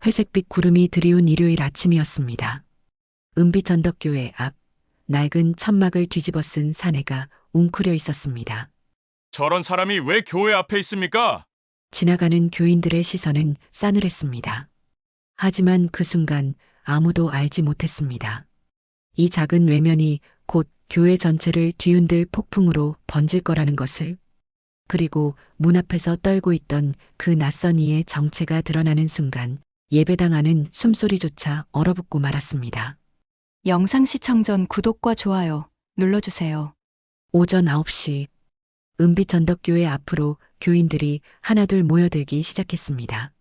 회색빛 구름이 드리운 일요일 아침이었습니다. 은빛 전덕교회 앞 낡은 천막을 뒤집어 쓴 사내가 웅크려 있었습니다. 저런 사람이 왜 교회 앞에 있습니까? 지나가는 교인들의 시선은 싸늘했습니다. 하지만 그 순간 아무도 알지 못했습니다. 이 작은 외면이 곧 교회 전체를 뒤흔들 폭풍으로 번질 거라는 것을, 그리고 문 앞에서 떨고 있던 그 낯선 이의 정체가 드러나는 순간 예배당 안은 숨소리조차 얼어붙고 말았습니다. 영상 시청 전 구독과 좋아요 눌러주세요. 오전 9시 은빛 전덕교회 앞으로 교인들이 하나둘 모여들기 시작했습니다.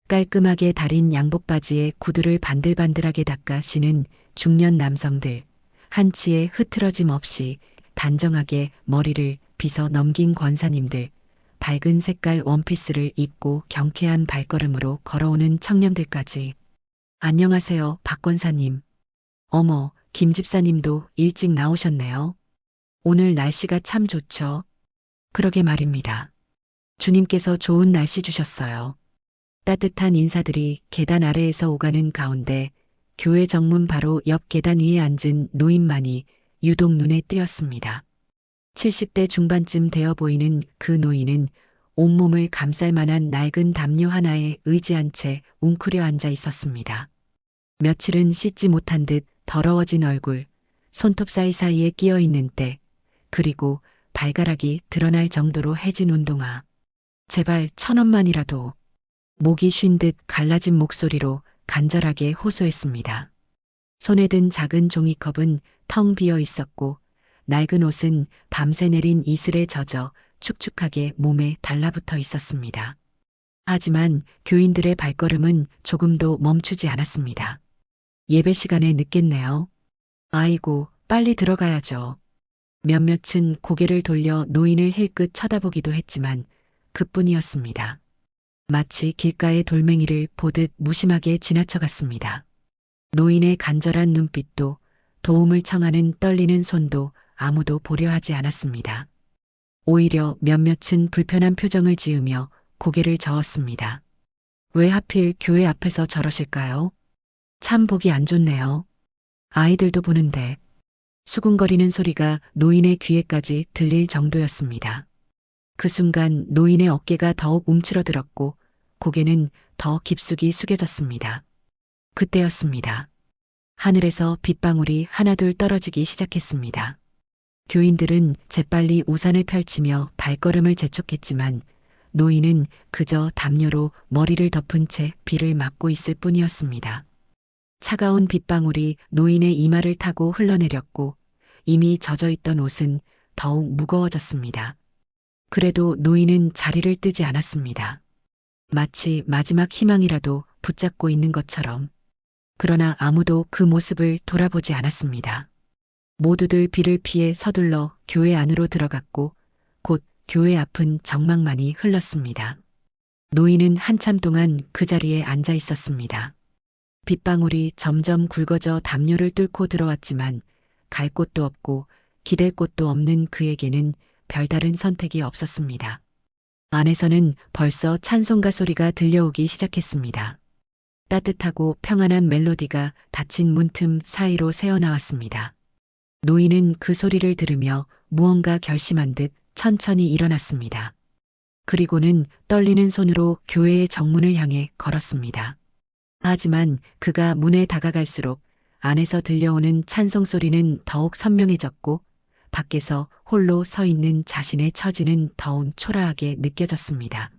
깔끔하게 다린 양복바지에 구두를 반들반들하게 닦아 신은 중년 남성들, 한치의 흐트러짐 없이 단정하게 머리를 빗어 넘긴 권사님들, 밝은 색깔 원피스를 입고 경쾌한 발걸음으로 걸어오는 청년들까지. 안녕하세요, 박 권사님. 어머, 김 집사님도 일찍 나오셨네요. 오늘 날씨가 참 좋죠? 그러게 말입니다. 주님께서 좋은 날씨 주셨어요. 따뜻한 인사들이 계단 아래에서 오가는 가운데 교회 정문 바로 옆 계단 위에 앉은 노인만이 유독 눈에 띄었습니다. 70대 중반쯤 되어 보이는 그 노인은 온몸을 감쌀 만한 낡은 담요 하나에 의지한 채 웅크려 앉아 있었습니다. 며칠은 씻지 못한 듯 더러워진 얼굴, 손톱 사이사이에 끼어 있는 때, 그리고 발가락이 드러날 정도로 해진 운동화. 제발 1,000원만이라도. 목이 쉰 듯 갈라진 목소리로 간절하게 호소했습니다. 손에 든 작은 종이컵은 텅 비어 있었고 낡은 옷은 밤새 내린 이슬에 젖어 축축하게 몸에 달라붙어 있었습니다. 하지만 교인들의 발걸음은 조금도 멈추지 않았습니다. 예배 시간에 늦겠네요. 아이고, 빨리 들어가야죠. 몇몇은 고개를 돌려 노인을 힐끗 쳐다보기도 했지만 그뿐이었습니다. 마치 길가의 돌멩이를 보듯 무심하게 지나쳐갔습니다. 노인의 간절한 눈빛도 도움을 청하는 떨리는 손도 아무도 보려 하지 않았습니다. 오히려 몇몇은 불편한 표정을 지으며 고개를 저었습니다. 왜 하필 교회 앞에서 저러실까요? 참 보기 안 좋네요. 아이들도 보는데. 수군거리는 소리가 노인의 귀에까지 들릴 정도였습니다. 그 순간 노인의 어깨가 더욱 움츠러들었고 고개는 더 깊숙이 숙여졌습니다. 그때였습니다. 하늘에서 빗방울이 하나둘 떨어지기 시작했습니다. 교인들은 재빨리 우산을 펼치며 발걸음을 재촉했지만 노인은 그저 담요로 머리를 덮은 채 비를 맞고 있을 뿐이었습니다. 차가운 빗방울이 노인의 이마를 타고 흘러내렸고 이미 젖어있던 옷은 더욱 무거워졌습니다. 그래도 노인은 자리를 뜨지 않았습니다. 마치 마지막 희망이라도 붙잡고 있는 것처럼. 그러나 아무도 그 모습을 돌아보지 않았습니다. 모두들 비를 피해 서둘러 교회 안으로 들어갔고 곧 교회 앞은 정막만이 흘렀습니다. 노인은 한참 동안 그 자리에 앉아 있었습니다. 빗방울이 점점 굵어져 담요를 뚫고 들어왔지만 갈 곳도 없고 기댈 곳도 없는 그에게는 별다른 선택이 없었습니다. 안에서는 벌써 찬송가 소리가 들려오기 시작했습니다. 따뜻하고 평안한 멜로디가 닫힌 문틈 사이로 새어나왔습니다. 노인은 그 소리를 들으며 무언가 결심한 듯 천천히 일어났습니다. 그리고는 떨리는 손으로 교회의 정문을 향해 걸었습니다. 하지만 그가 문에 다가갈수록 안에서 들려오는 찬송 소리는 더욱 선명해졌고 밖에서 홀로 서 있는 자신의 처지는 더욱 초라하게 느껴졌습니다.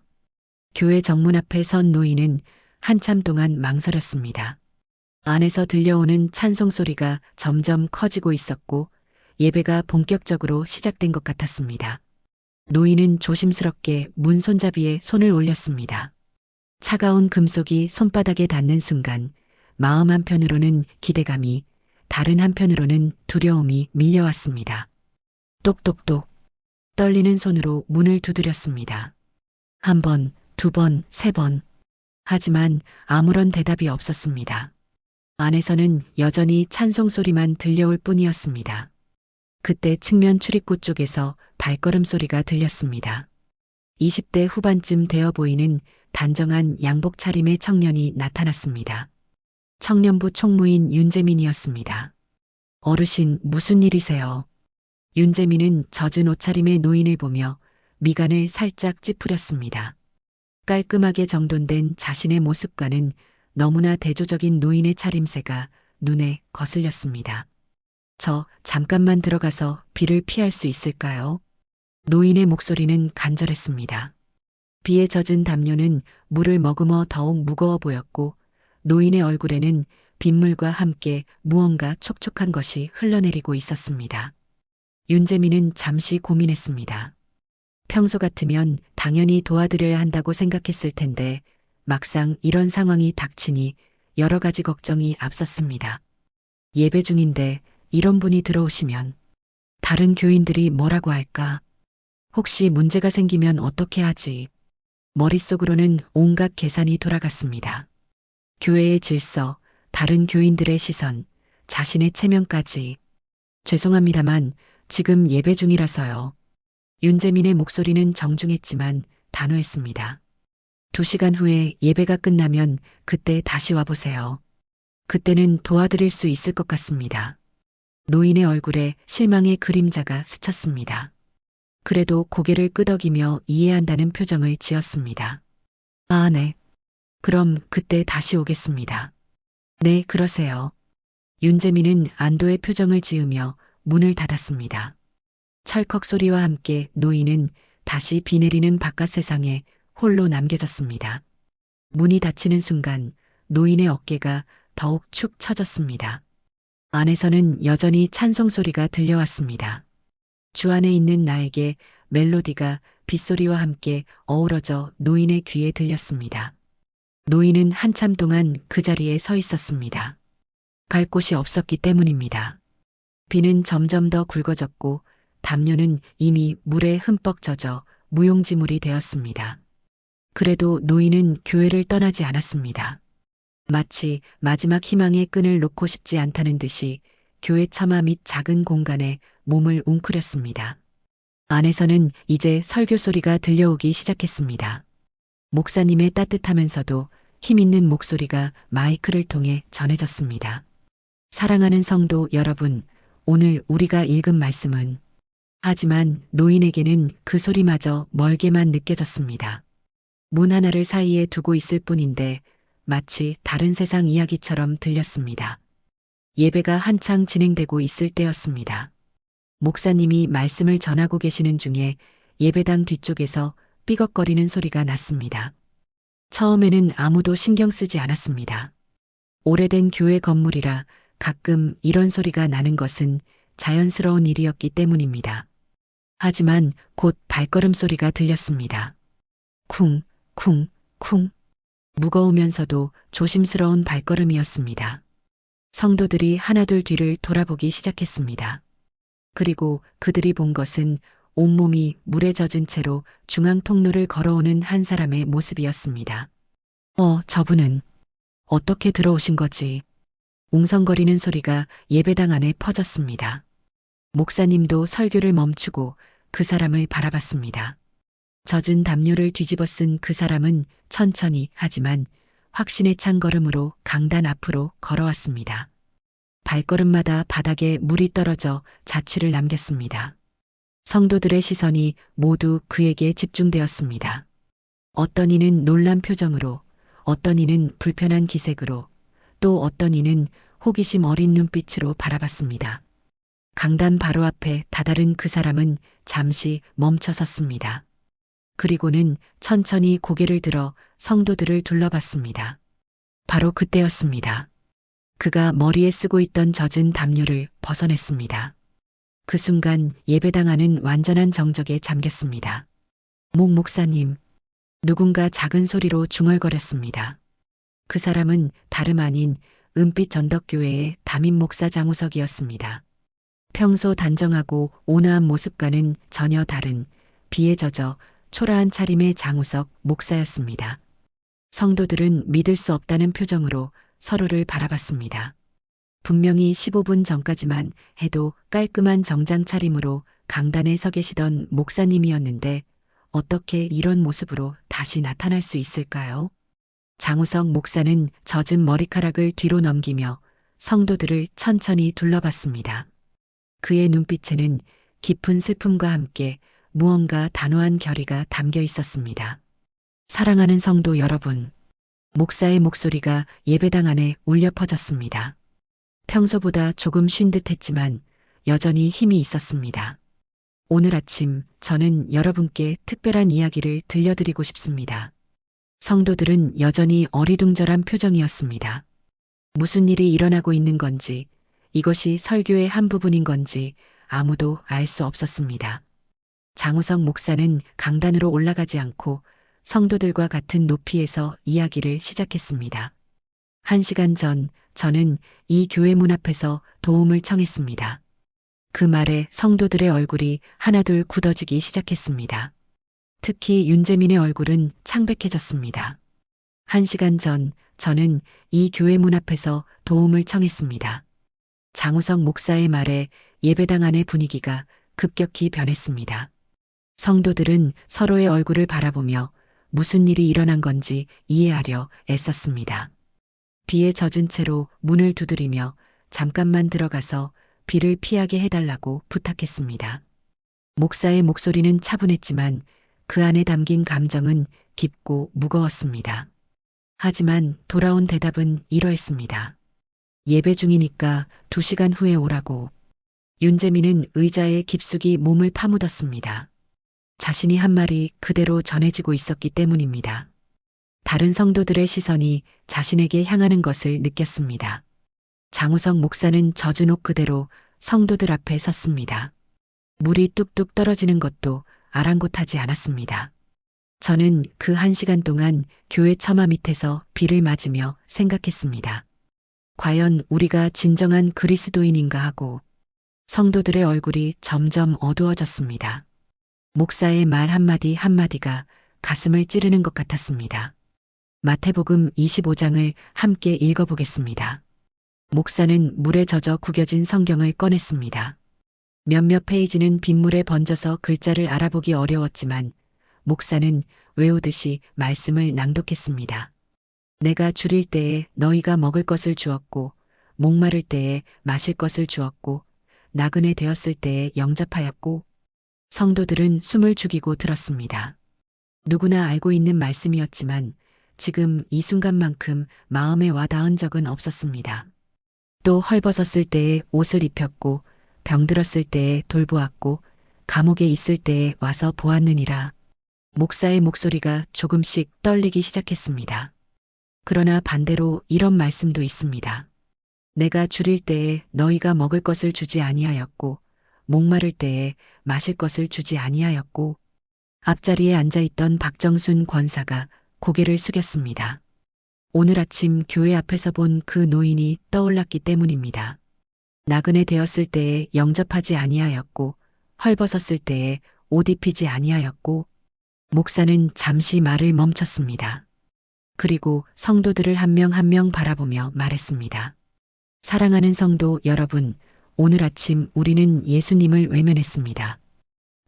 교회 정문 앞에 선 노인은 한참 동안 망설였습니다. 안에서 들려오는 찬송 소리가 점점 커지고 있었고 예배가 본격적으로 시작된 것 같았습니다. 노인은 조심스럽게 문 손잡이에 손을 올렸습니다. 차가운 금속이 손바닥에 닿는 순간 마음 한편으로는 기대감이, 다른 한편으로는 두려움이 밀려왔습니다. 똑똑똑. 떨리는 손으로 문을 두드렸습니다. 1번, 2번, 3번. 하지만 아무런 대답이 없었습니다. 안에서는 여전히 찬송 소리만 들려올 뿐이었습니다. 그때 측면 출입구 쪽에서 발걸음 소리가 들렸습니다. 20대 후반쯤 되어 보이는 단정한 양복 차림의 청년이 나타났습니다. 청년부 총무인 윤재민이었습니다. 어르신, 무슨 일이세요? 윤재민은 젖은 옷차림의 노인을 보며 미간을 살짝 찌푸렸습니다. 깔끔하게 정돈된 자신의 모습과는 너무나 대조적인 노인의 차림새가 눈에 거슬렸습니다. 저 잠깐만 들어가서 비를 피할 수 있을까요? 노인의 목소리는 간절했습니다. 비에 젖은 담요는 물을 머금어 더욱 무거워 보였고 노인의 얼굴에는 빗물과 함께 무언가 촉촉한 것이 흘러내리고 있었습니다. 윤재민은 잠시 고민했습니다. 평소 같으면 당연히 도와드려야 한다고 생각했을 텐데 막상 이런 상황이 닥치니 여러 가지 걱정이 앞섰습니다. 예배 중인데 이런 분이 들어오시면 다른 교인들이 뭐라고 할까? 혹시 문제가 생기면 어떻게 하지? 머릿속으로는 온갖 계산이 돌아갔습니다. 교회의 질서, 다른 교인들의 시선, 자신의 체면까지. 죄송합니다만 지금 예배 중이라서요. 윤재민의 목소리는 정중했지만 단호했습니다. 2시간 후에 예배가 끝나면 그때 다시 와보세요. 그때는 도와드릴 수 있을 것 같습니다. 노인의 얼굴에 실망의 그림자가 스쳤습니다. 그래도 고개를 끄덕이며 이해한다는 표정을 지었습니다. 아, 네. 그럼 그때 다시 오겠습니다. 네, 그러세요. 윤재민은 안도의 표정을 지으며 문을 닫았습니다. 철컥 소리와 함께 노인은 다시 비 내리는 바깥 세상에 홀로 남겨졌습니다. 문이 닫히는 순간 노인의 어깨가 더욱 축 처졌습니다. 안에서는 여전히 찬송 소리가 들려왔습니다. 주 안에 있는 나에게 멜로디가 빗소리와 함께 어우러져 노인의 귀에 들렸습니다. 노인은 한참 동안 그 자리에 서 있었습니다. 갈 곳이 없었기 때문입니다. 비는 점점 더 굵어졌고 담요는 이미 물에 흠뻑 젖어 무용지물이 되었습니다. 그래도 노인은 교회를 떠나지 않았습니다. 마치 마지막 희망의 끈을 놓고 싶지 않다는 듯이 교회 처마 및 작은 공간에 몸을 웅크렸습니다. 안에서는 이제 설교 소리가 들려오기 시작했습니다. 목사님의 따뜻하면서도 힘있는 목소리가 마이크를 통해 전해졌습니다. 사랑하는 성도 여러분, 오늘 우리가 읽은 말씀은 하지만 노인에게는 그 소리마저 멀게만 느껴졌습니다. 문 하나를 사이에 두고 있을 뿐인데 마치 다른 세상 이야기처럼 들렸습니다. 예배가 한창 진행되고 있을 때였습니다. 목사님이 말씀을 전하고 계시는 중에 예배당 뒤쪽에서 삐걱거리는 소리가 났습니다. 처음에는 아무도 신경 쓰지 않았습니다. 오래된 교회 건물이라 가끔 이런 소리가 나는 것은 자연스러운 일이었기 때문입니다. 하지만 곧 발걸음 소리가 들렸습니다. 쿵, 쿵, 쿵. 무거우면서도 조심스러운 발걸음이었습니다. 성도들이 하나둘 뒤를 돌아보기 시작했습니다. 그리고 그들이 본 것은 온몸이 물에 젖은 채로 중앙 통로를 걸어오는 한 사람의 모습이었습니다. 저분은 어떻게 들어오신 거지? 웅성거리는 소리가 예배당 안에 퍼졌습니다. 목사님도 설교를 멈추고 그 사람을 바라봤습니다. 젖은 담요를 뒤집어 쓴 그 사람은 천천히 하지만 확신에 찬 걸음으로 강단 앞으로 걸어왔습니다. 발걸음마다 바닥에 물이 떨어져 자취를 남겼습니다. 성도들의 시선이 모두 그에게 집중되었습니다. 어떤 이는 놀란 표정으로, 어떤 이는 불편한 기색으로, 또 어떤 이는 호기심 어린 눈빛으로 바라봤습니다. 강단 바로 앞에 다다른 그 사람은 잠시 멈춰 섰습니다. 그리고는 천천히 고개를 들어 성도들을 둘러봤습니다. 바로 그때였습니다. 그가 머리에 쓰고 있던 젖은 담요를 벗어냈습니다. 그 순간 예배당 안은 완전한 정적에 잠겼습니다. 목사님, 누군가 작은 소리로 중얼거렸습니다. 그 사람은 다름 아닌 은빛 전덕교회의 담임 목사 장우석이었습니다. 평소 단정하고 온화한 모습과는 전혀 다른 비에 젖어 초라한 차림의 장우석 목사였습니다. 성도들은 믿을 수 없다는 표정으로 서로를 바라봤습니다. 분명히 15분 전까지만 해도 깔끔한 정장 차림으로 강단에 서 계시던 목사님이었는데 어떻게 이런 모습으로 다시 나타날 수 있을까요? 장우석 목사는 젖은 머리카락을 뒤로 넘기며 성도들을 천천히 둘러봤습니다. 그의 눈빛에는 깊은 슬픔과 함께 무언가 단호한 결의가 담겨 있었습니다. 사랑하는 성도 여러분, 목사의 목소리가 예배당 안에 울려 퍼졌습니다. 평소보다 조금 쉰 듯 했지만 여전히 힘이 있었습니다. 오늘 아침 저는 여러분께 특별한 이야기를 들려드리고 싶습니다. 성도들은 여전히 어리둥절한 표정이었습니다. 무슨 일이 일어나고 있는 건지, 이것이 설교의 한 부분인 건지 아무도 알 수 없었습니다. 장우석 목사는 강단으로 올라가지 않고 성도들과 같은 높이에서 이야기를 시작했습니다. 1시간 전 저는 이 교회 문 앞에서 도움을 청했습니다. 그 말에 성도들의 얼굴이 하나둘 굳어지기 시작했습니다. 특히 윤재민의 얼굴은 창백해졌습니다. 1시간 전 저는 이 교회 문 앞에서 도움을 청했습니다. 장우석 목사의 말에 예배당 안의 분위기가 급격히 변했습니다. 성도들은 서로의 얼굴을 바라보며 무슨 일이 일어난 건지 이해하려 애썼습니다. 비에 젖은 채로 문을 두드리며 잠깐만 들어가서 비를 피하게 해달라고 부탁했습니다. 목사의 목소리는 차분했지만 그 안에 담긴 감정은 깊고 무거웠습니다. 하지만 돌아온 대답은 이러했습니다. 예배 중이니까 2시간 후에 오라고. 윤재민은 의자에 깊숙이 몸을 파묻었습니다. 자신이 한 말이 그대로 전해지고 있었기 때문입니다. 다른 성도들의 시선이 자신에게 향하는 것을 느꼈습니다. 장우석 목사는 젖은 옷 그대로 성도들 앞에 섰습니다. 물이 뚝뚝 떨어지는 것도 아랑곳하지 않았습니다. 저는 그 1시간 동안 교회 처마 밑에서 비를 맞으며 생각했습니다. 과연 우리가 진정한 그리스도인인가 하고 성도들의 얼굴이 점점 어두워졌습니다. 목사의 말 한마디 한마디가 가슴을 찌르는 것 같았습니다. 마태복음 25장을 함께 읽어보겠습니다. 목사는 물에 젖어 구겨진 성경을 꺼냈습니다. 몇몇 페이지는 빗물에 번져서 글자를 알아보기 어려웠지만 목사는 외우듯이 말씀을 낭독했습니다. 내가 줄일 때에 너희가 먹을 것을 주었고 목마를 때에 마실 것을 주었고 나그네 되었을 때에 영접하였고. 성도들은 숨을 죽이고 들었습니다. 누구나 알고 있는 말씀이었지만 지금 이 순간만큼 마음에 와닿은 적은 없었습니다. 또 헐벗었을 때에 옷을 입혔고 병들었을 때에 돌보았고 감옥에 있을 때에 와서 보았느니라. 목사의 목소리가 조금씩 떨리기 시작했습니다. 그러나 반대로 이런 말씀도 있습니다. 내가 줄일 때에 너희가 먹을 것을 주지 아니하였고 목마를 때에 마실 것을 주지 아니하였고. 앞자리에 앉아있던 박정순 권사가 고개를 숙였습니다. 오늘 아침 교회 앞에서 본 그 노인이 떠올랐기 때문입니다. 나그네 되었을 때에 영접하지 아니하였고 헐벗었을 때에 옷 입히지 아니하였고. 목사는 잠시 말을 멈췄습니다. 그리고 성도들을 한 명 한 명 바라보며 말했습니다. 사랑하는 성도 여러분, 오늘 아침 우리는 예수님을 외면했습니다.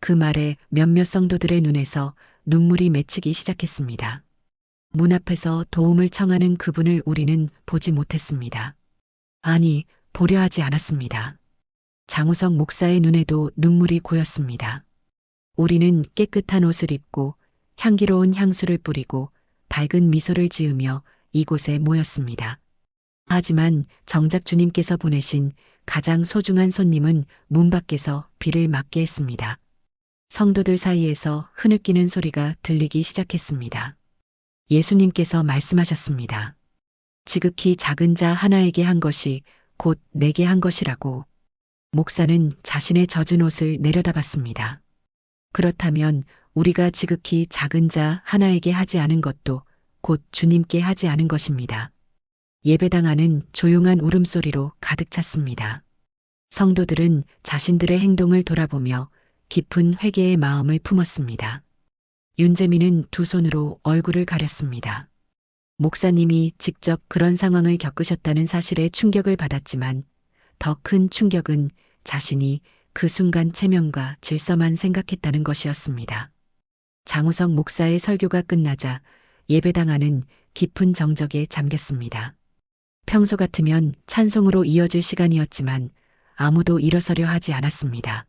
그 말에 몇몇 성도들의 눈에서 눈물이 맺히기 시작했습니다. 문 앞에서 도움을 청하는 그분을 우리는 보지 못했습니다. 아니, 보려 하지 않았습니다. 장우석 목사의 눈에도 눈물이 고였습니다. 우리는 깨끗한 옷을 입고 향기로운 향수를 뿌리고 밝은 미소를 지으며 이곳에 모였습니다. 하지만 정작 주님께서 보내신 가장 소중한 손님은 문 밖에서 비를 맞게 했습니다. 성도들 사이에서 흐느끼는 소리가 들리기 시작했습니다. 예수님께서 말씀하셨습니다. 지극히 작은 자 하나에게 한 것이 곧 내게 한 것이라고. 목사는 자신의 젖은 옷을 내려다봤습니다. 그렇다면 우리가 지극히 작은 자 하나에게 하지 않은 것도 곧 주님께 하지 않은 것입니다. 예배당 안은 조용한 울음소리로 가득 찼습니다. 성도들은 자신들의 행동을 돌아보며 깊은 회개의 마음을 품었습니다. 윤재민은 두 손으로 얼굴을 가렸습니다. 목사님이 직접 그런 상황을 겪으셨다는 사실에 충격을 받았지만 더 큰 충격은 자신이 그 순간 체면과 질서만 생각했다는 것이었습니다. 장우석 목사의 설교가 끝나자 예배당 안은 깊은 정적에 잠겼습니다. 평소 같으면 찬송으로 이어질 시간이었지만 아무도 일어서려 하지 않았습니다.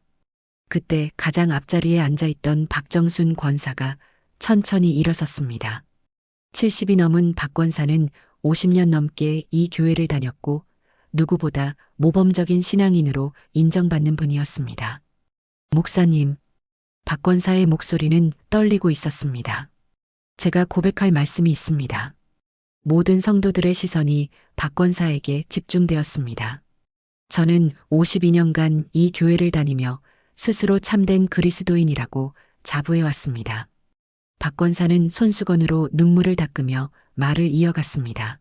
그때 가장 앞자리에 앉아있던 박정순 권사가 천천히 일어섰습니다. 70이 넘은 박 권사는 50년 넘게 이 교회를 다녔고 누구보다 모범적인 신앙인으로 인정받는 분이었습니다. 목사님, 박 권사의 목소리는 떨리고 있었습니다. 제가 고백할 말씀이 있습니다. 모든 성도들의 시선이 박 권사에게 집중되었습니다. 저는 52년간 이 교회를 다니며 스스로 참된 그리스도인이라고 자부해왔습니다. 박 권사는 손수건으로 눈물을 닦으며 말을 이어갔습니다.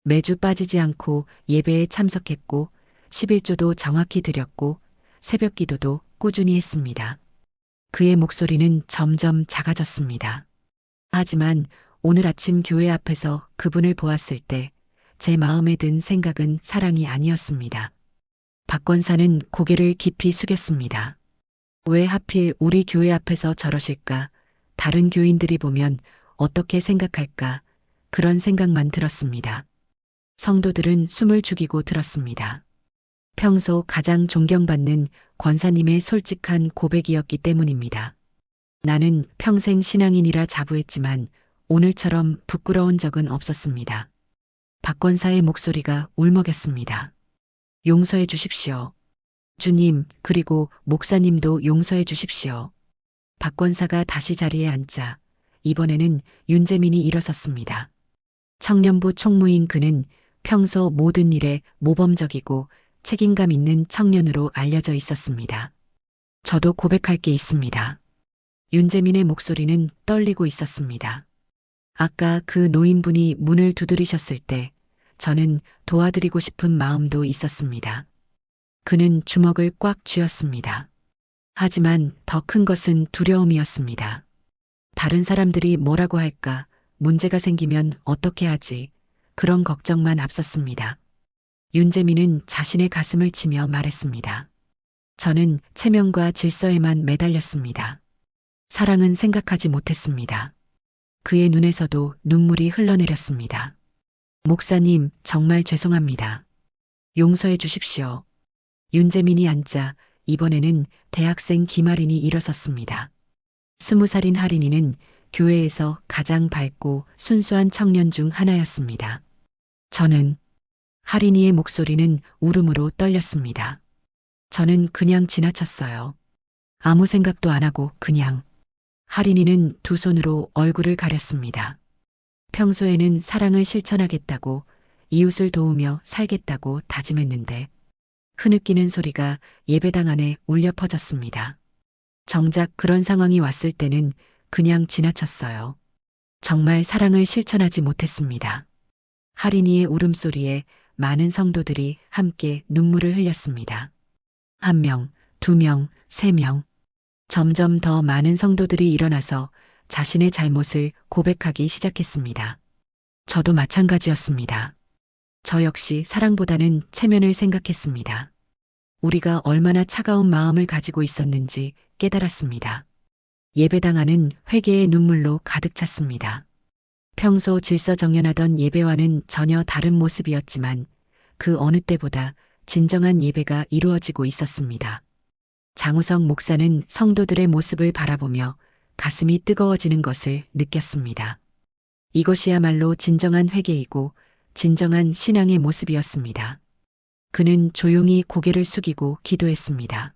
매주 빠지지 않고 예배에 참석했고 11조도 정확히 드렸고 새벽 기도도 꾸준히 했습니다. 그의 목소리는 점점 작아졌습니다. 하지만 오늘 아침 교회 앞에서 그분을 보았을 때 제 마음에 든 생각은 사랑이 아니었습니다. 박 권사는 고개를 깊이 숙였습니다. 왜 하필 우리 교회 앞에서 저러실까? 다른 교인들이 보면 어떻게 생각할까? 그런 생각만 들었습니다. 성도들은 숨을 죽이고 들었습니다. 평소 가장 존경받는 권사님의 솔직한 고백이었기 때문입니다. 나는 평생 신앙인이라 자부했지만 오늘처럼 부끄러운 적은 없었습니다. 박 권사의 목소리가 울먹였습니다. 용서해 주십시오. 주님, 그리고 목사님도 용서해 주십시오. 박 권사가 다시 자리에 앉자 이번에는 윤재민이 일어섰습니다. 청년부 총무인 그는 평소 모든 일에 모범적이고 책임감 있는 청년으로 알려져 있었습니다. 저도 고백할 게 있습니다. 윤재민의 목소리는 떨리고 있었습니다. 아까 그 노인분이 문을 두드리셨을 때 저는 도와드리고 싶은 마음도 있었습니다. 그는 주먹을 꽉 쥐었습니다. 하지만 더 큰 것은 두려움이었습니다. 다른 사람들이 뭐라고 할까? 문제가 생기면 어떻게 하지? 그런 걱정만 앞섰습니다. 윤재민은 자신의 가슴을 치며 말했습니다. 저는 체면과 질서에만 매달렸습니다. 사랑은 생각하지 못했습니다. 그의 눈에서도 눈물이 흘러내렸습니다. 목사님, 정말 죄송합니다. 용서해 주십시오. 윤재민이 앉자 이번에는 대학생 김아린이 일어섰습니다. 20살인 하린이는 교회에서 가장 밝고 순수한 청년 중 하나였습니다. 하린이의 목소리는 울음으로 떨렸습니다. 저는 그냥 지나쳤어요. 아무 생각도 안 하고 그냥. 하린이는 두 손으로 얼굴을 가렸습니다. 평소에는 사랑을 실천하겠다고 이웃을 도우며 살겠다고 다짐했는데 흐느끼는 소리가 예배당 안에 울려 퍼졌습니다. 정작 그런 상황이 왔을 때는 그냥 지나쳤어요. 정말 사랑을 실천하지 못했습니다. 하린이의 울음소리에 많은 성도들이 함께 눈물을 흘렸습니다. 1명, 2명, 3명. 점점 더 많은 성도들이 일어나서 자신의 잘못을 고백하기 시작했습니다. 저도 마찬가지였습니다. 저 역시 사랑보다는 체면을 생각했습니다. 우리가 얼마나 차가운 마음을 가지고 있었는지 깨달았습니다. 예배당 안은 회개의 눈물로 가득 찼습니다. 평소 질서정연하던 예배와는 전혀 다른 모습이었지만 그 어느 때보다 진정한 예배가 이루어지고 있었습니다. 장우석 목사는 성도들의 모습을 바라보며 가슴이 뜨거워지는 것을 느꼈습니다. 이것이야말로 진정한 회개이고 진정한 신앙의 모습이었습니다. 그는 조용히 고개를 숙이고 기도했습니다.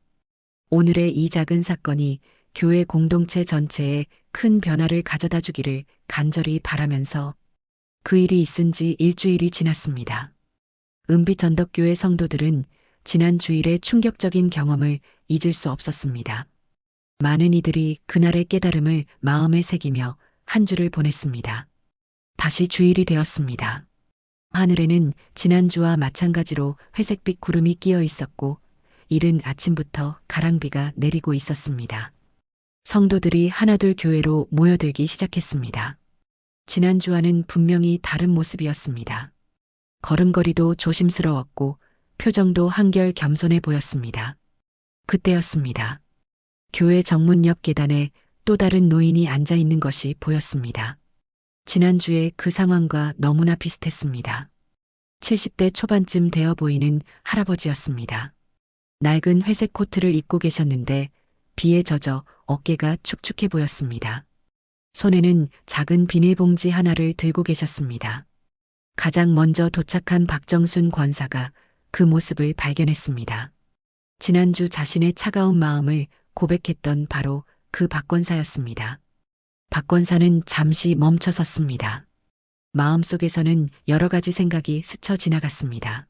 오늘의 이 작은 사건이 교회 공동체 전체에 큰 변화를 가져다 주기를 간절히 바라면서 그 일이 있은 지 일주일이 지났습니다. 은빛전덕교회 성도들은 지난 주일의 충격적인 경험을 잊을 수 없었습니다. 많은 이들이 그날의 깨달음을 마음에 새기며 한 주를 보냈습니다. 다시 주일이 되었습니다. 하늘에는 지난주와 마찬가지로 회색빛 구름이 끼어 있었고 이른 아침부터 가랑비가 내리고 있었습니다. 성도들이 하나둘 교회로 모여들기 시작했습니다. 지난주와는 분명히 다른 모습이었습니다. 걸음걸이도 조심스러웠고 표정도 한결 겸손해 보였습니다. 그때였습니다. 교회 정문 옆 계단에 또 다른 노인이 앉아 있는 것이 보였습니다. 지난주에 그 상황과 너무나 비슷했습니다. 70대 초반쯤 되어 보이는 할아버지였습니다. 낡은 회색 코트를 입고 계셨는데 비에 젖어 어깨가 축축해 보였습니다. 손에는 작은 비닐봉지 하나를 들고 계셨습니다. 가장 먼저 도착한 박정순 권사가 그 모습을 발견했습니다. 지난주 자신의 차가운 마음을 고백했던 바로 그 박 권사였습니다. 박 권사는 잠시 멈춰 섰습니다. 마음속에서는 여러 가지 생각이 스쳐 지나갔습니다.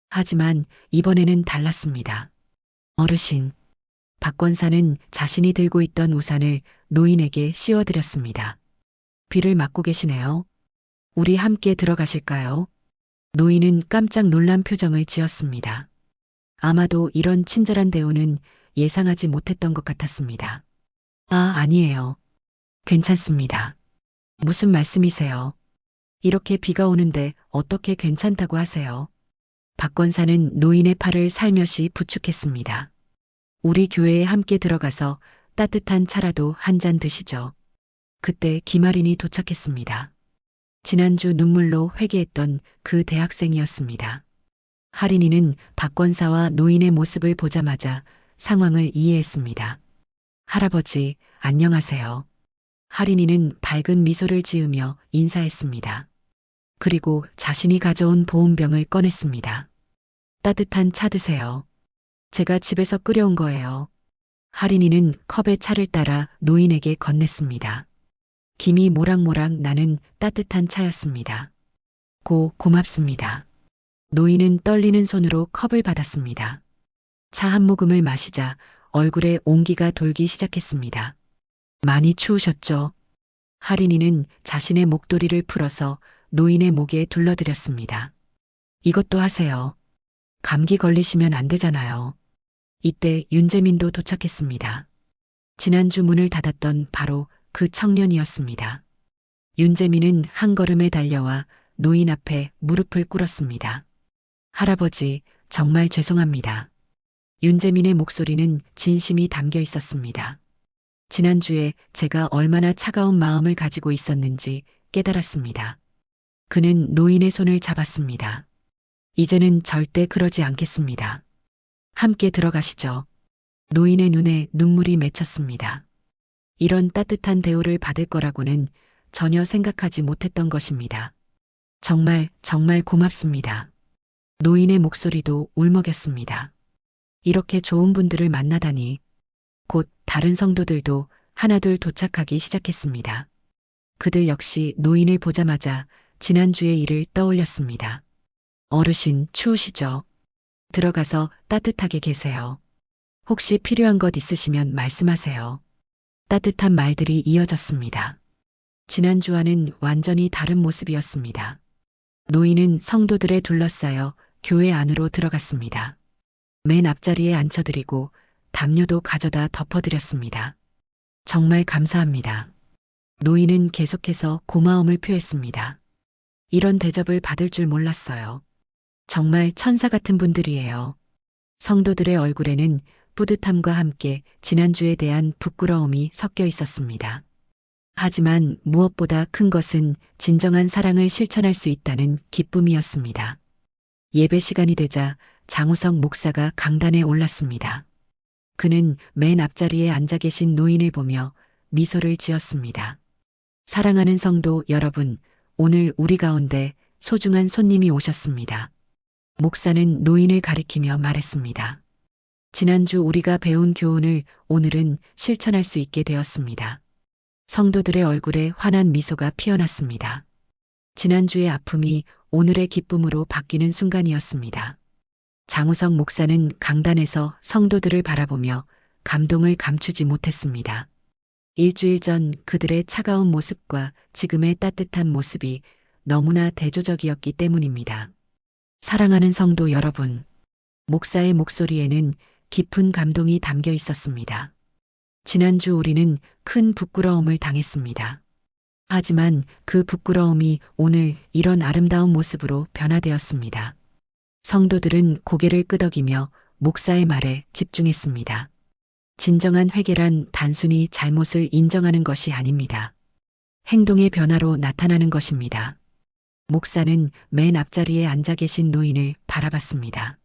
하지만 이번에는 달랐습니다. 어르신, 박 권사는 자신이 들고 있던 우산을 노인에게 씌워드렸습니다. 비를 맞고 계시네요. 우리 함께 들어가실까요? 노인은 깜짝 놀란 표정을 지었습니다. 아마도 이런 친절한 대우는 예상하지 못했던 것 같았습니다. 아니에요. 괜찮습니다. 무슨 말씀이세요? 이렇게 비가 오는데 어떻게 괜찮다고 하세요? 박 권사는 노인의 팔을 살며시 부축했습니다. 우리 교회에 함께 들어가서 따뜻한 차라도 한 잔 드시죠. 그때 김아린이 도착했습니다. 지난주 눈물로 회개했던 그 대학생이었습니다. 하린이는 박 권사와 노인의 모습을 보자마자 상황을 이해했습니다. 할아버지, 안녕하세요. 하린이는 밝은 미소를 지으며 인사했습니다. 그리고 자신이 가져온 보온병을 꺼냈습니다. 따뜻한 차 드세요. 제가 집에서 끓여온 거예요. 하린이는 컵에 차를 따라 노인에게 건넸습니다. 김이 모락모락 나는 따뜻한 차였습니다. 고맙습니다. 노인은 떨리는 손으로 컵을 받았습니다. 차 한 모금을 마시자 얼굴에 온기가 돌기 시작했습니다. 많이 추우셨죠? 하린이는 자신의 목도리를 풀어서 노인의 목에 둘러드렸습니다. 이것도 하세요. 감기 걸리시면 안 되잖아요. 이때 윤재민도 도착했습니다. 지난주 문을 닫았던 바로 그 청년이었습니다. 윤재민은 한 걸음에 달려와 노인 앞에 무릎을 꿇었습니다. 할아버지, 정말 죄송합니다. 윤재민의 목소리는 진심이 담겨 있었습니다. 지난주에 제가 얼마나 차가운 마음을 가지고 있었는지 깨달았습니다. 그는 노인의 손을 잡았습니다. 이제는 절대 그러지 않겠습니다. 함께 들어가시죠. 노인의 눈에 눈물이 맺혔습니다. 이런 따뜻한 대우를 받을 거라고는 전혀 생각하지 못했던 것입니다. 정말 고맙습니다. 노인의 목소리도 울먹였습니다. 이렇게 좋은 분들을 만나다니. 곧 다른 성도들도 하나둘 도착하기 시작했습니다. 그들 역시 노인을 보자마자 지난주의 일을 떠올렸습니다. 어르신, 추우시죠? 들어가서 따뜻하게 계세요. 혹시 필요한 것 있으시면 말씀하세요. 따뜻한 말들이 이어졌습니다. 지난주와는 완전히 다른 모습이었습니다. 노인은 성도들에 둘러싸여 교회 안으로 들어갔습니다. 맨 앞자리에 앉혀드리고 담요도 가져다 덮어드렸습니다. 정말 감사합니다. 노인은 계속해서 고마움을 표했습니다. 이런 대접을 받을 줄 몰랐어요. 정말 천사 같은 분들이에요. 성도들의 얼굴에는 뿌듯함과 함께 지난주에 대한 부끄러움이 섞여 있었습니다. 하지만 무엇보다 큰 것은 진정한 사랑을 실천할 수 있다는 기쁨이었습니다. 예배 시간이 되자 장우석 목사가 강단에 올랐습니다. 그는 맨 앞자리에 앉아 계신 노인을 보며 미소를 지었습니다. 사랑하는 성도 여러분, 오늘 우리 가운데 소중한 손님이 오셨습니다. 목사는 노인을 가리키며 말했습니다. 지난주 우리가 배운 교훈을 오늘은 실천할 수 있게 되었습니다. 성도들의 얼굴에 환한 미소가 피어났습니다. 지난주의 아픔이 오늘의 기쁨으로 바뀌는 순간이었습니다. 장우석 목사는 강단에서 성도들을 바라보며 감동을 감추지 못했습니다. 일주일 전 그들의 차가운 모습과 지금의 따뜻한 모습이 너무나 대조적이었기 때문입니다. 사랑하는 성도 여러분, 목사의 목소리에는 깊은 감동이 담겨 있었습니다. 지난주 우리는 큰 부끄러움을 당했습니다. 하지만 그 부끄러움이 오늘 이런 아름다운 모습으로 변화되었습니다. 성도들은 고개를 끄덕이며 목사의 말에 집중했습니다. 진정한 회개란 단순히 잘못을 인정하는 것이 아닙니다. 행동의 변화로 나타나는 것입니다. 목사는 맨 앞자리에 앉아 계신 노인을 바라봤습니다.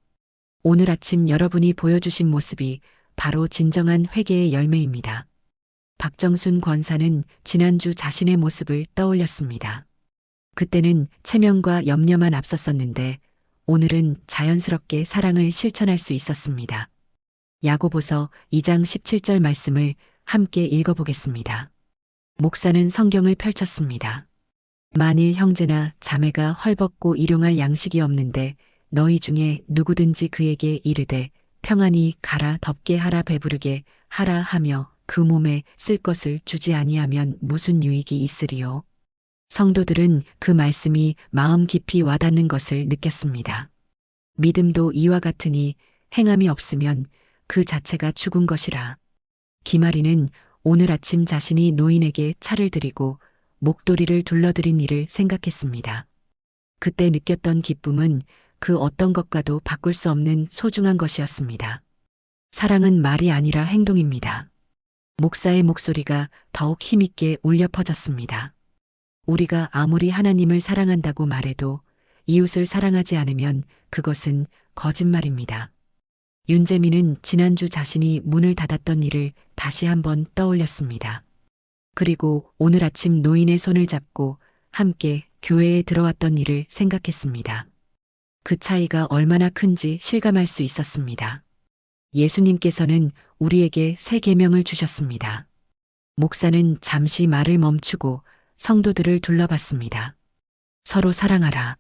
오늘 아침 여러분이 보여주신 모습이 바로 진정한 회개의 열매입니다. 박정순 권사는 지난주 자신의 모습을 떠올렸습니다. 그때는 체면과 염려만 앞섰었는데 오늘은 자연스럽게 사랑을 실천할 수 있었습니다. 야고보서 2장 17절 말씀을 함께 읽어보겠습니다. 목사는 성경을 펼쳤습니다. 만일 형제나 자매가 헐벗고 일용할 양식이 없는데 너희 중에 누구든지 그에게 이르되 평안히 가라 덥게 하라 배부르게 하라 하며 그 몸에 쓸 것을 주지 아니하면 무슨 유익이 있으리요. 성도들은 그 말씀이 마음 깊이 와닿는 것을 느꼈습니다. 믿음도 이와 같으니 행함이 없으면 그 자체가 죽은 것이라. 김아리는 오늘 아침 자신이 노인에게 차를 드리고 목도리를 둘러드린 일을 생각했습니다. 그때 느꼈던 기쁨은 그 어떤 것과도 바꿀 수 없는 소중한 것이었습니다. 사랑은 말이 아니라 행동입니다. 목사의 목소리가 더욱 힘있게 울려 퍼졌습니다. 우리가 아무리 하나님을 사랑한다고 말해도 이웃을 사랑하지 않으면 그것은 거짓말입니다. 윤재민은 지난주 자신이 문을 닫았던 일을 다시 한번 떠올렸습니다. 그리고 오늘 아침 노인의 손을 잡고 함께 교회에 들어왔던 일을 생각했습니다. 그 차이가 얼마나 큰지 실감할 수 있었습니다. 예수님께서는 우리에게 새 계명을 주셨습니다. 목사는 잠시 말을 멈추고 성도들을 둘러봤습니다. 서로 사랑하라.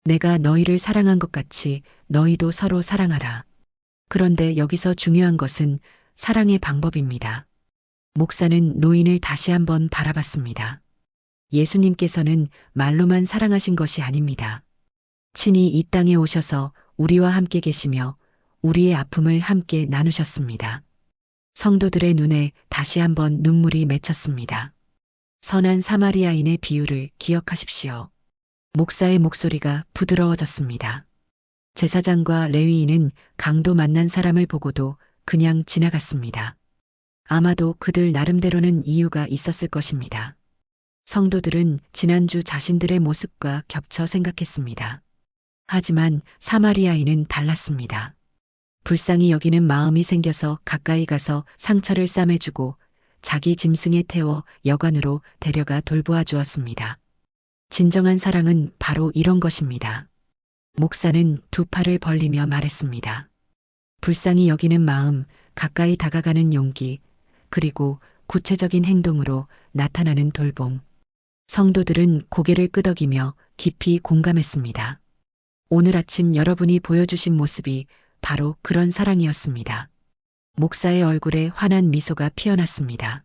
내가 너희를 사랑한 것 같이 너희도 서로 사랑하라. 그런데 여기서 중요한 것은 사랑의 방법입니다. 목사는 노인을 다시 한번 바라봤습니다. 예수님께서는 말로만 사랑하신 것이 아닙니다. 친히 이 땅에 오셔서 우리와 함께 계시며 우리의 아픔을 함께 나누셨습니다. 성도들의 눈에 다시 한번 눈물이 맺혔습니다. 선한 사마리아인의 비유를 기억하십시오. 목사의 목소리가 부드러워졌습니다. 제사장과 레위인은 강도 만난 사람을 보고도 그냥 지나갔습니다. 아마도 그들 나름대로는 이유가 있었을 것입니다. 성도들은 지난주 자신들의 모습과 겹쳐 생각했습니다. 하지만 사마리아인은 달랐습니다. 불쌍히 여기는 마음이 생겨서 가까이 가서 상처를 싸매주고 자기 짐승에 태워 여관으로 데려가 돌보아 주었습니다. 진정한 사랑은 바로 이런 것입니다. 목사는 두 팔을 벌리며 말했습니다. 불쌍히 여기는 마음, 가까이 다가가는 용기, 그리고 구체적인 행동으로 나타나는 돌봄. 성도들은 고개를 끄덕이며 깊이 공감했습니다. 오늘 아침 여러분이 보여주신 모습이 바로 그런 사랑이었습니다. 목사의 얼굴에 환한 미소가 피어났습니다.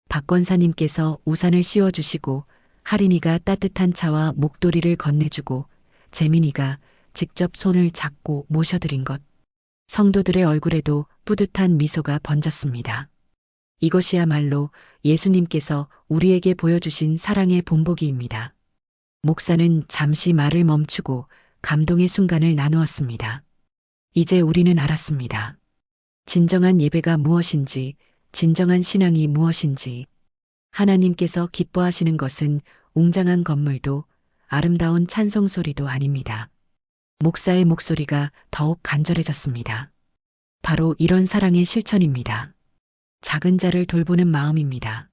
박 권사님께서 우산을 씌워주시고 할인이가 따뜻한 차와 목도리를 건네주고 재민이가 직접 손을 잡고 모셔드린 것. 성도들의 얼굴에도 뿌듯한 미소가 번졌습니다. 이것이야말로 예수님께서 우리에게 보여주신 사랑의 본보기입니다. 목사는 잠시 말을 멈추고 감동의 순간을 나누었습니다. 이제 우리는 알았습니다. 진정한 예배가 무엇인지, 진정한 신앙이 무엇인지. 하나님께서 기뻐하시는 것은 웅장한 건물도 아름다운 찬송 소리도 아닙니다. 목사의 목소리가 더욱 간절해졌습니다. 바로 이런 사랑의 실천입니다. 작은 자를 돌보는 마음입니다.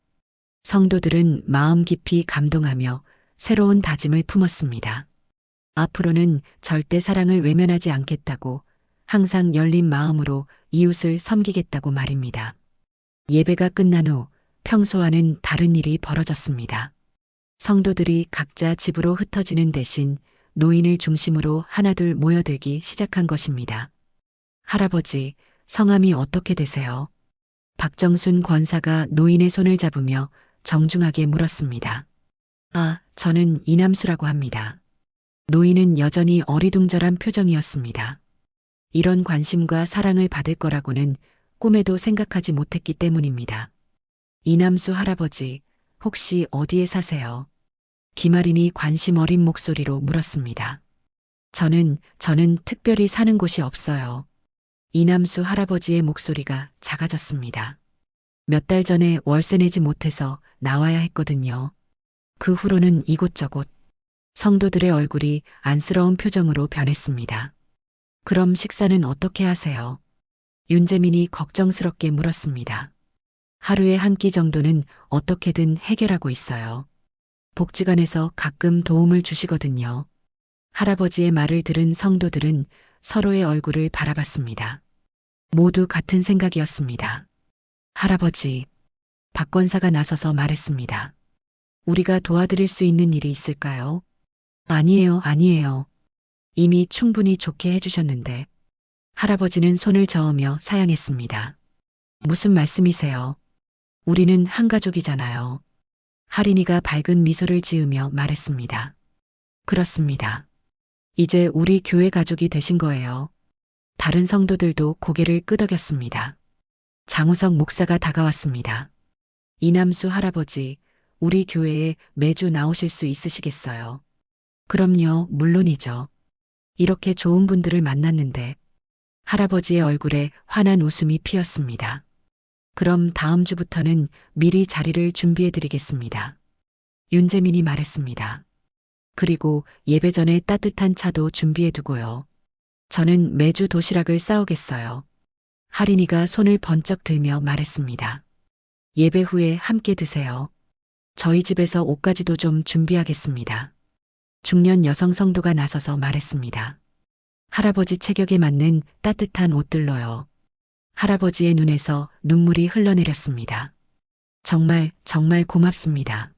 성도들은 마음 깊이 감동하며 새로운 다짐을 품었습니다. 앞으로는 절대 사랑을 외면하지 않겠다고, 항상 열린 마음으로 이웃을 섬기겠다고 말입니다. 예배가 끝난 후 평소와는 다른 일이 벌어졌습니다. 성도들이 각자 집으로 흩어지는 대신 노인을 중심으로 하나둘 모여들기 시작한 것입니다. 할아버지, 성함이 어떻게 되세요? 박정순 권사가 노인의 손을 잡으며 정중하게 물었습니다. 아, 저는 이남수라고 합니다. 노인은 여전히 어리둥절한 표정이었습니다. 이런 관심과 사랑을 받을 거라고는 꿈에도 생각하지 못했기 때문입니다. 이남수 할아버지, 혹시 어디에 사세요? 김아린이 관심 어린 목소리로 물었습니다. 저는 특별히 사는 곳이 없어요. 이남수 할아버지의 목소리가 작아졌습니다. 몇 달 전에 월세 내지 못해서 나와야 했거든요. 그 후로는 이곳저곳 성도들의 얼굴이 안쓰러운 표정으로 변했습니다. 그럼 식사는 어떻게 하세요? 윤재민이 걱정스럽게 물었습니다. 하루에 한 끼 정도는 어떻게든 해결하고 있어요. 복지관에서 가끔 도움을 주시거든요. 할아버지의 말을 들은 성도들은 서로의 얼굴을 바라봤습니다. 모두 같은 생각이었습니다. 할아버지, 박 권사가 나서서 말했습니다. 우리가 도와드릴 수 있는 일이 있을까요? 아니에요, 아니에요. 이미 충분히 좋게 해주셨는데. 할아버지는 손을 저으며 사양했습니다. 무슨 말씀이세요? 우리는 한 가족이잖아요. 할인이가 밝은 미소를 지으며 말했습니다. 그렇습니다. 이제 우리 교회 가족이 되신 거예요. 다른 성도들도 고개를 끄덕였습니다. 장우석 목사가 다가왔습니다. 이남수 할아버지, 우리 교회에 매주 나오실 수 있으시겠어요? 그럼요, 물론이죠. 이렇게 좋은 분들을 만났는데 할아버지의 얼굴에 환한 웃음이 피었습니다. 그럼 다음 주부터는 미리 자리를 준비해 드리겠습니다. 윤재민이 말했습니다. 그리고 예배 전에 따뜻한 차도 준비해 두고요. 저는 매주 도시락을 싸오겠어요. 할인이가 손을 번쩍 들며 말했습니다. 예배 후에 함께 드세요. 저희 집에서 옷가지도 좀 준비하겠습니다. 중년 여성 성도가 나서서 말했습니다. 할아버지 체격에 맞는 따뜻한 옷들로요. 할아버지의 눈에서 눈물이 흘러내렸습니다. 정말 고맙습니다.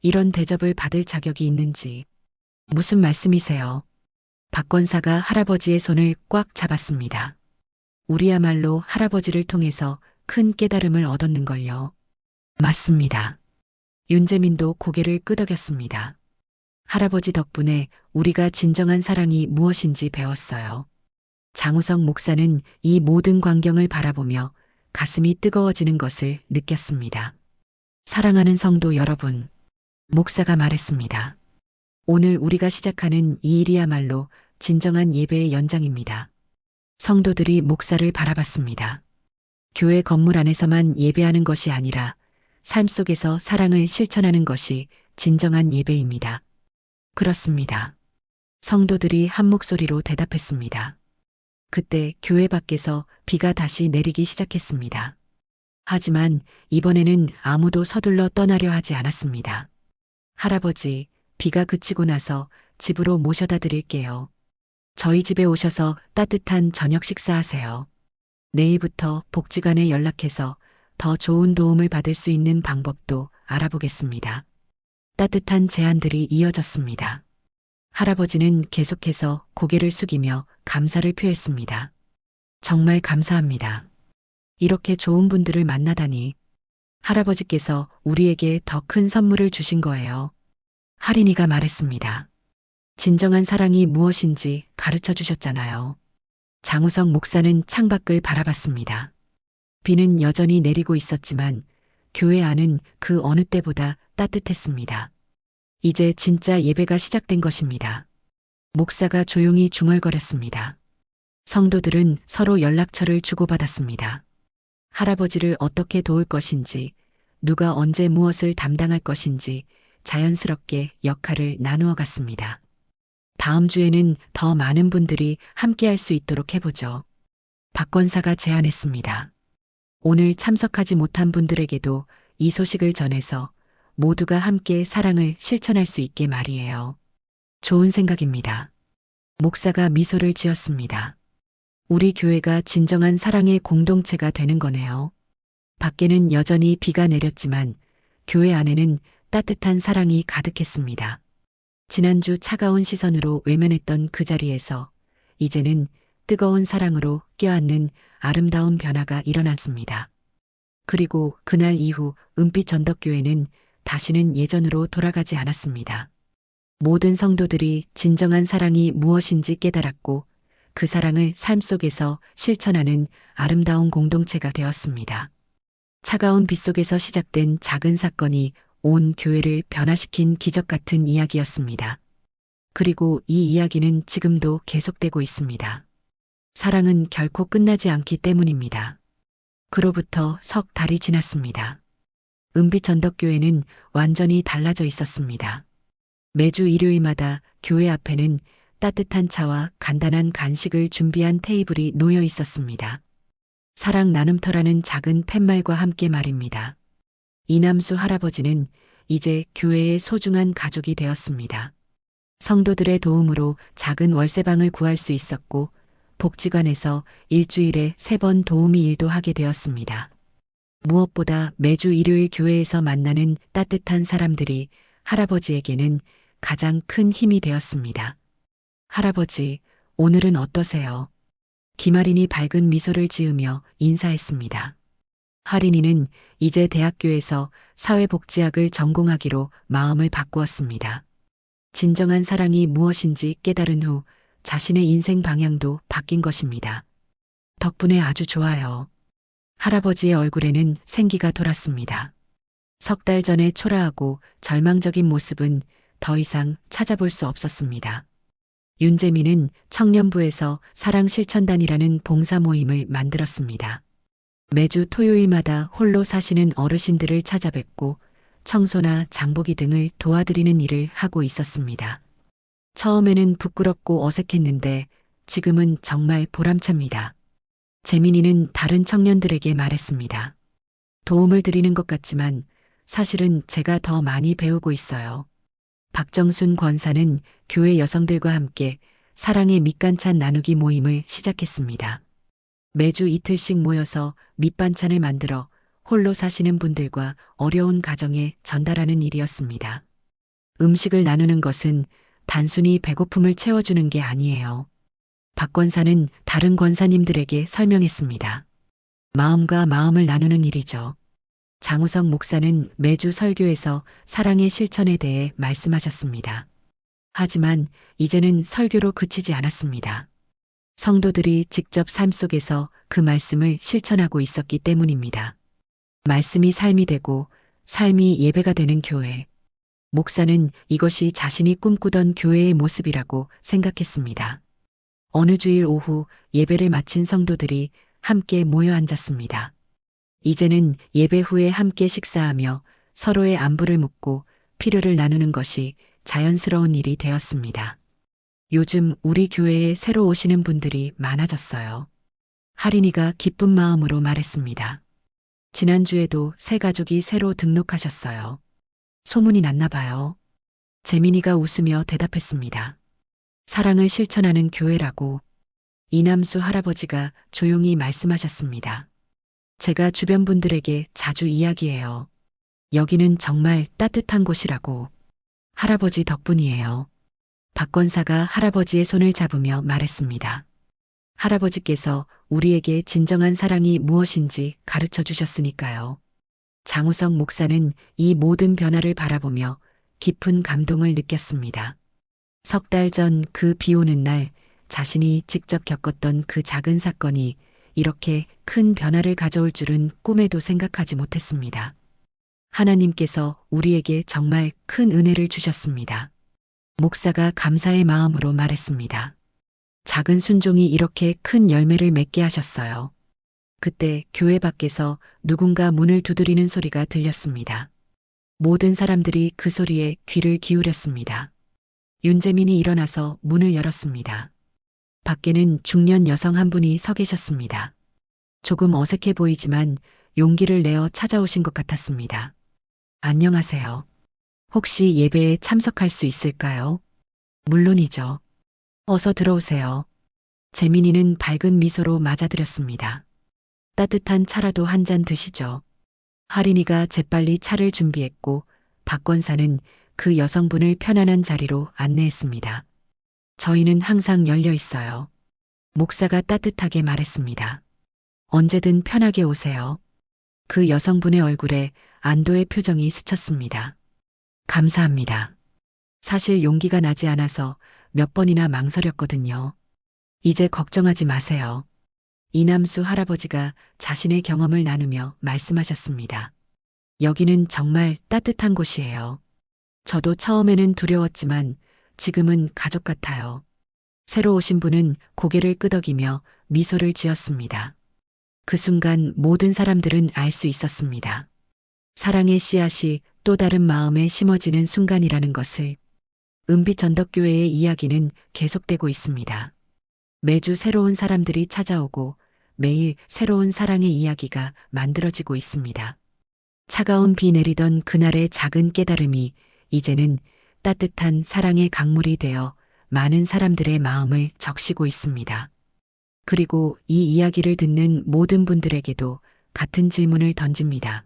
이런 대접을 받을 자격이 있는지. 무슨 말씀이세요? 박 권사가 할아버지의 손을 꽉 잡았습니다. 우리야말로 할아버지를 통해서 큰 깨달음을 얻었는걸요. 맞습니다. 윤재민도 고개를 끄덕였습니다. 할아버지 덕분에 우리가 진정한 사랑이 무엇인지 배웠어요. 장우석 목사는 이 모든 광경을 바라보며 가슴이 뜨거워지는 것을 느꼈습니다. 사랑하는 성도 여러분, 목사가 말했습니다. 오늘 우리가 시작하는 이 일이야말로 진정한 예배의 연장입니다. 성도들이 목사를 바라봤습니다. 교회 건물 안에서만 예배하는 것이 아니라 삶 속에서 사랑을 실천하는 것이 진정한 예배입니다. 그렇습니다. 성도들이 한 목소리로 대답했습니다. 그때 교회 밖에서 비가 다시 내리기 시작했습니다. 하지만 이번에는 아무도 서둘러 떠나려 하지 않았습니다. 할아버지, 비가 그치고 나서 집으로 모셔다 드릴게요. 저희 집에 오셔서 따뜻한 저녁 식사하세요. 내일부터 복지관에 연락해서 더 좋은 도움을 받을 수 있는 방법도 알아보겠습니다. 따뜻한 제안들이 이어졌습니다. 할아버지는 계속해서 고개를 숙이며 감사를 표했습니다. 정말 감사합니다. 이렇게 좋은 분들을 만나다니. 할아버지께서 우리에게 더 큰 선물을 주신 거예요. 할인이가 말했습니다. 진정한 사랑이 무엇인지 가르쳐 주셨잖아요. 장우석 목사는 창밖을 바라봤습니다. 비는 여전히 내리고 있었지만 교회 안은 그 어느 때보다 따뜻했습니다. 이제 진짜 예배가 시작된 것입니다. 목사가 조용히 중얼거렸습니다. 성도들은 서로 연락처를 주고받았습니다. 할아버지를 어떻게 도울 것인지, 누가 언제 무엇을 담당할 것인지 자연스럽게 역할을 나누어 갔습니다. 다음 주에는 더 많은 분들이 함께 할 수 있도록 해보죠. 박 권사가 제안했습니다. 오늘 참석하지 못한 분들에게도 이 소식을 전해서 모두가 함께 사랑을 실천할 수 있게 말이에요. 좋은 생각입니다. 목사가 미소를 지었습니다. 우리 교회가 진정한 사랑의 공동체가 되는 거네요. 밖에는 여전히 비가 내렸지만 교회 안에는 따뜻한 사랑이 가득했습니다. 지난주 차가운 시선으로 외면했던 그 자리에서 이제는 뜨거운 사랑으로 껴안는 아름다운 변화가 일어났습니다. 그리고 그날 이후 은빛 전덕교회는 다시는 예전으로 돌아가지 않았습니다. 모든 성도들이 진정한 사랑이 무엇인지 깨달았고 그 사랑을 삶 속에서 실천하는 아름다운 공동체가 되었습니다. 차가운 빛 속에서 시작된 작은 사건이 온 교회를 변화시킨 기적 같은 이야기였습니다. 그리고 이 이야기는 지금도 계속되고 있습니다. 사랑은 결코 끝나지 않기 때문입니다. 그로부터 석 달이 지났습니다. 은빛 전덕교회는 완전히 달라져 있었습니다. 매주 일요일마다 교회 앞에는 따뜻한 차와 간단한 간식을 준비한 테이블이 놓여 있었습니다. 사랑 나눔터라는 작은 팻말과 함께 말입니다. 이남수 할아버지는 이제 교회의 소중한 가족이 되었습니다. 성도들의 도움으로 작은 월세방을 구할 수 있었고 복지관에서 일주일에 3번 도우미 일도 하게 되었습니다. 무엇보다 매주 일요일 교회에서 만나는 따뜻한 사람들이 할아버지에게는 가장 큰 힘이 되었습니다. 할아버지, 오늘은 어떠세요? 김아린이 밝은 미소를 지으며 인사했습니다. 할인이는 이제 대학교에서 사회복지학을 전공하기로 마음을 바꾸었습니다. 진정한 사랑이 무엇인지 깨달은 후 자신의 인생 방향도 바뀐 것입니다. 덕분에 아주 좋아요. 할아버지의 얼굴에는 생기가 돌았습니다. 석 달 전의 초라하고 절망적인 모습은 더 이상 찾아볼 수 없었습니다. 윤재민은 청년부에서 사랑실천단이라는 봉사 모임을 만들었습니다. 매주 토요일마다 홀로 사시는 어르신들을 찾아뵙고 청소나 장보기 등을 도와드리는 일을 하고 있었습니다. 처음에는 부끄럽고 어색했는데 지금은 정말 보람찹니다. 재민이는 다른 청년들에게 말했습니다. 도움을 드리는 것 같지만 사실은 제가 더 많이 배우고 있어요. 박정순 권사는 교회 여성들과 함께 사랑의 밑반찬 나누기 모임을 시작했습니다. 매주 이틀씩 모여서 밑반찬을 만들어 홀로 사시는 분들과 어려운 가정에 전달하는 일이었습니다. 음식을 나누는 것은 단순히 배고픔을 채워주는 게 아니에요. 박 권사는 다른 권사님들에게 설명했습니다. 마음과 마음을 나누는 일이죠. 장우석 목사는 매주 설교에서 사랑의 실천에 대해 말씀하셨습니다. 하지만 이제는 설교로 그치지 않았습니다. 성도들이 직접 삶 속에서 그 말씀을 실천하고 있었기 때문입니다. 말씀이 삶이 되고 삶이 예배가 되는 교회. 목사는 이것이 자신이 꿈꾸던 교회의 모습이라고 생각했습니다. 어느 주일 오후 예배를 마친 성도들이 함께 모여 앉았습니다. 이제는 예배 후에 함께 식사하며 서로의 안부를 묻고 필요를 나누는 것이 자연스러운 일이 되었습니다. 요즘 우리 교회에 새로 오시는 분들이 많아졌어요. 할인이가 기쁜 마음으로 말했습니다. 지난주에도 새 가족이 새로 등록하셨어요. 소문이 났나 봐요. 재민이가 웃으며 대답했습니다. 사랑을 실천하는 교회라고. 이남수 할아버지가 조용히 말씀하셨습니다. 제가 주변 분들에게 자주 이야기해요. 여기는 정말 따뜻한 곳이라고. 할아버지 덕분이에요. 박 권사가 할아버지의 손을 잡으며 말했습니다. 할아버지께서 우리에게 진정한 사랑이 무엇인지 가르쳐 주셨으니까요. 장우석 목사는 이 모든 변화를 바라보며 깊은 감동을 느꼈습니다. 석 달 전 그 비 오는 날 자신이 직접 겪었던 그 작은 사건이 이렇게 큰 변화를 가져올 줄은 꿈에도 생각하지 못했습니다. 하나님께서 우리에게 정말 큰 은혜를 주셨습니다. 목사가 감사의 마음으로 말했습니다. 작은 순종이 이렇게 큰 열매를 맺게 하셨어요. 그때 교회 밖에서 누군가 문을 두드리는 소리가 들렸습니다. 모든 사람들이 그 소리에 귀를 기울였습니다. 윤재민이 일어나서 문을 열었습니다. 밖에는 중년 여성 한 분이 서 계셨습니다. 조금 어색해 보이지만 용기를 내어 찾아오신 것 같았습니다. 안녕하세요. 혹시 예배에 참석할 수 있을까요? 물론이죠. 어서 들어오세요. 재민이는 밝은 미소로 맞아들였습니다. 따뜻한 차라도 한 잔 드시죠. 할인이가 재빨리 차를 준비했고 박 권사는 그 여성분을 편안한 자리로 안내했습니다. 저희는 항상 열려 있어요. 목사가 따뜻하게 말했습니다. 언제든 편하게 오세요. 그 여성분의 얼굴에 안도의 표정이 스쳤습니다. 감사합니다. 사실 용기가 나지 않아서 몇 번이나 망설였거든요. 이제 걱정하지 마세요. 이남수 할아버지가 자신의 경험을 나누며 말씀하셨습니다. 여기는 정말 따뜻한 곳이에요. 저도 처음에는 두려웠지만 지금은 가족 같아요. 새로 오신 분은 고개를 끄덕이며 미소를 지었습니다. 그 순간 모든 사람들은 알 수 있었습니다. 사랑의 씨앗이 또 다른 마음에 심어지는 순간이라는 것을. 은빛 전덕교회의 이야기는 계속되고 있습니다. 매주 새로운 사람들이 찾아오고 매일 새로운 사랑의 이야기가 만들어지고 있습니다. 차가운 비 내리던 그날의 작은 깨달음이 이제는 따뜻한 사랑의 강물이 되어 많은 사람들의 마음을 적시고 있습니다. 그리고 이 이야기를 듣는 모든 분들에게도 같은 질문을 던집니다.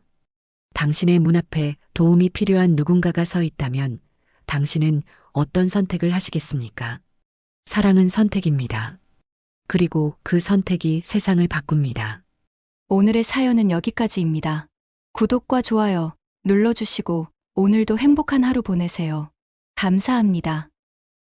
당신의 문 앞에 도움이 필요한 누군가가 서 있다면 당신은 어떤 선택을 하시겠습니까? 사랑은 선택입니다. 그리고 그 선택이 세상을 바꿉니다. 오늘의 사연은 여기까지입니다. 구독과 좋아요 눌러주시고 오늘도 행복한 하루 보내세요. 감사합니다.